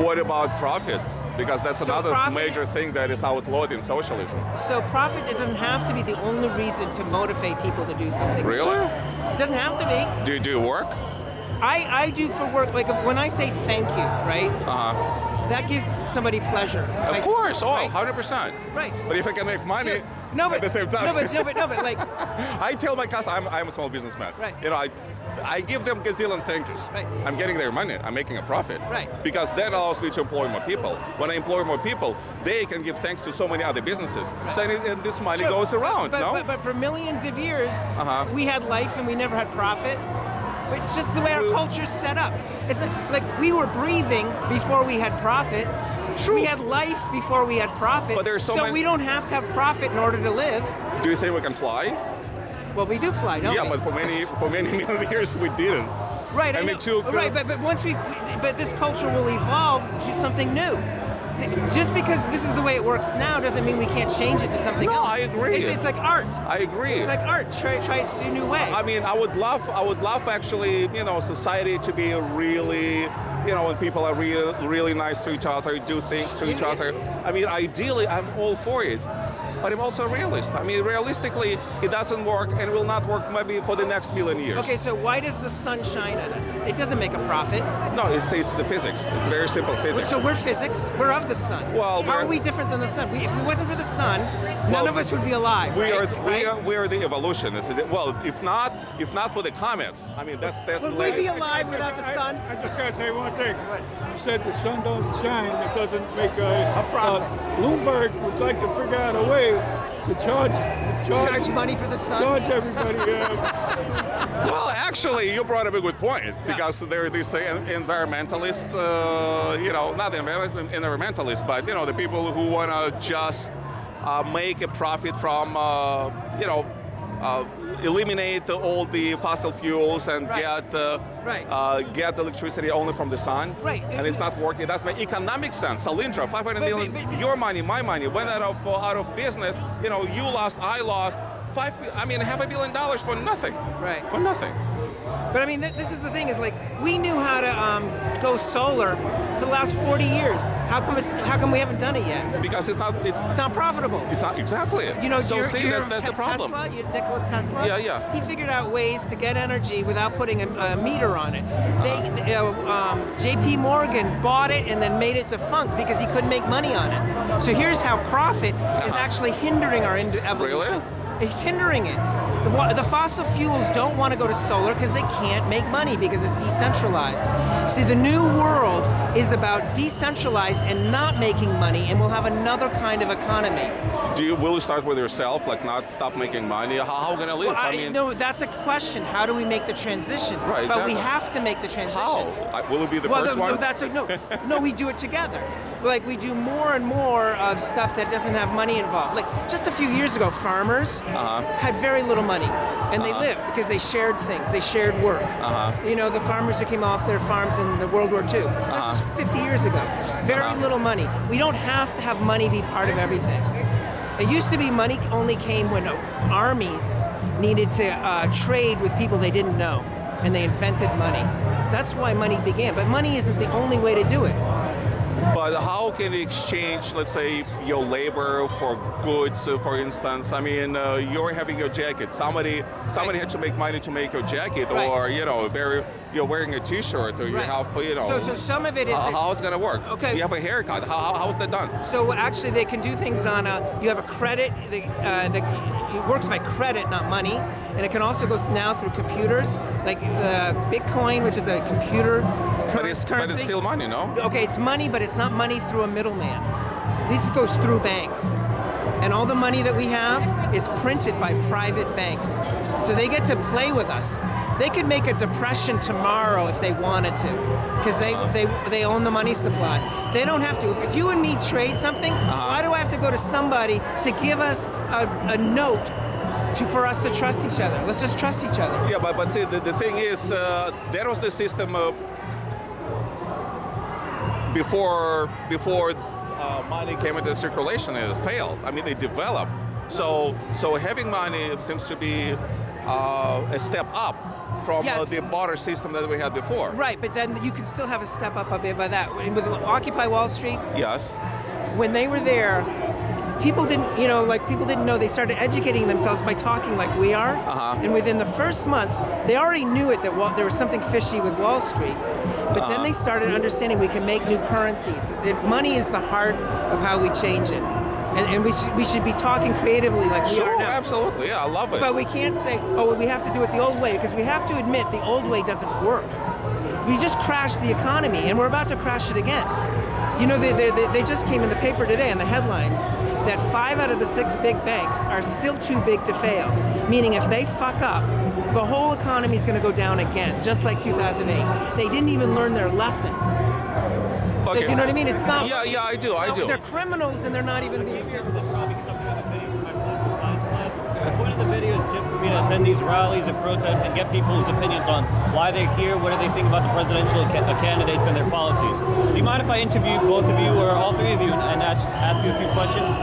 What about profit? Because that's another major thing that is outlawed in socialism. So profit doesn't have to be the only reason to motivate people to do something. Really? It doesn't have to be. Do you do work? I do for work, like when I say thank you, right? That gives somebody pleasure. Of course, right? 100%. Right. But if I can make money at the same time. No, but like... I tell my customers, I'm a small businessman. Right. You know, I give them gazillion thank yous. Right. I'm getting their money. I'm making a profit. Right. Because that allows me to employ more people. When I employ more people, they can give thanks to so many other businesses. Right. So and this money goes around, but for millions of years, we had life and we never had profit. It's just the way our culture's set up. It's like we were breathing before we had profit. True. We had life before we had profit. But there's so many... we don't have to have profit in order to live. Do you think we can fly? Well, we do fly, don't we? Yeah, but for many million years we didn't. Right. I mean, right, but once but this culture will evolve to something new. Just because this is the way it works now doesn't mean we can't change it to something else. No, I agree. It's like art. I agree. It's like art. Try a new way. I mean, I would love actually, society to be really, when people are really nice to each other, do things to each other. I mean, ideally, I'm all for it. But I'm also a realist. I mean, realistically, it doesn't work and will not work maybe for the next million years. Okay, so why does the sun shine at us? It doesn't make a profit. No, it's the physics. It's very simple physics. So we're physics. We're of the sun. Well, how are we different than the sun? If it wasn't for the sun, none of us would be alive. We are the evolution. Well, if not for the comets, I mean that's. Would we be alive without the sun? I just gotta say one thing. You said the sun don't shine. It doesn't make a profit. Bloomberg would like to figure out a way to charge money for the sun. Charge everybody. Well, actually, you brought up a good point because there are these environmentalists. Not environmentalists, but the people who want to just make a profit from eliminate all the fossil fuels and get electricity only from the sun. Right. And it's not working. That's my economic sense. Solyndra, 500 million, your money, my money, went out of business. You lost, I lost. $500 million for nothing. Right. For nothing. But I mean, this is the thing: is like we knew how to go solar for the last 40 years. How come we haven't done it yet? Because it's not profitable. It's not exactly. That's the problem. Nikola Tesla. Yeah. He figured out ways to get energy without putting a meter on it. J.P. Morgan bought it and then made it defunct because he couldn't make money on it. So here's how profit is actually hindering our evolution. Really? It's hindering it. The fossil fuels don't want to go to solar because they can't make money because it's decentralized. See, the new world is about decentralized and not making money, and we'll have another kind of economy. Will you start with yourself, like not stop making money? How are we going to live? Well, no, that's a question. How do we make the transition? Right. But we have to make the transition. How? Will it be the first one? No, we do it together. Like, we do more and more of stuff that doesn't have money involved. Like, just a few years ago, farmers had very little money, and they lived because they shared things. They shared work. The farmers who came off their farms in the World War II. That's just 50 years ago. Very little money. We don't have to have money be part of everything. It used to be money only came when armies needed to trade with people they didn't know, and they invented money. That's why money began. But money isn't the only way to do it. But how can you exchange, let's say, your labor for goods, for instance? I mean, you're having your jacket. Somebody had to make money to make your jacket, or you're wearing a T-shirt, or you have, So some of it is. How is it going to work? Okay. You have a haircut. How is that done? So actually, they can do things on you have a credit. It works by credit, not money, and it can also go now through computers, like Bitcoin, which is a computer currency. But it's still money, no? Okay, it's money, but it's not money through a middleman. This goes through banks. And all the money that we have is printed by private banks. So they get to play with us. They could make a depression tomorrow if they wanted to, because they own the money supply. They don't have to. If you and me trade something, why do I have to go to somebody to give us a note for us to trust each other? Let's just trust each other. Yeah, but see, the thing is, that was the system before money came into circulation, and it failed. I mean, it developed. So having money seems to be a step up from Yes. the barter system that we had before. Right, but then you can still have a step up a bit by that. With Occupy Wall Street, Yes. when they were there, people didn't know. They started educating themselves by talking like we are. And within the first month, they already knew it that there was something fishy with Wall Street. But then they started understanding we can make new currencies. That money is the heart of how we change it. And we should be talking creatively like we are Sure, now. absolutely. Yeah, I love it. But we can't say, oh, well, we have to do it the old way, because we have to admit the old way doesn't work. We just crashed the economy, and we're about to crash it again. You know, they just came in the paper today on the headlines that 5 out of the 6 big banks are still too big to fail. Meaning if they fuck up, the whole economy is going to go down again, just like 2008. They didn't even learn their lesson. So, Okay. you know what I mean? It's not. Yeah, I do. They're criminals, and they're not even being. This Rob, because I'm doing a video for my political science class. The point of the video is just for me to attend these rallies and protests and get people's opinions on why they're here, what do they think about the presidential candidates and their policies. Do you mind if I interview both of you or all three of you and ask you a few questions?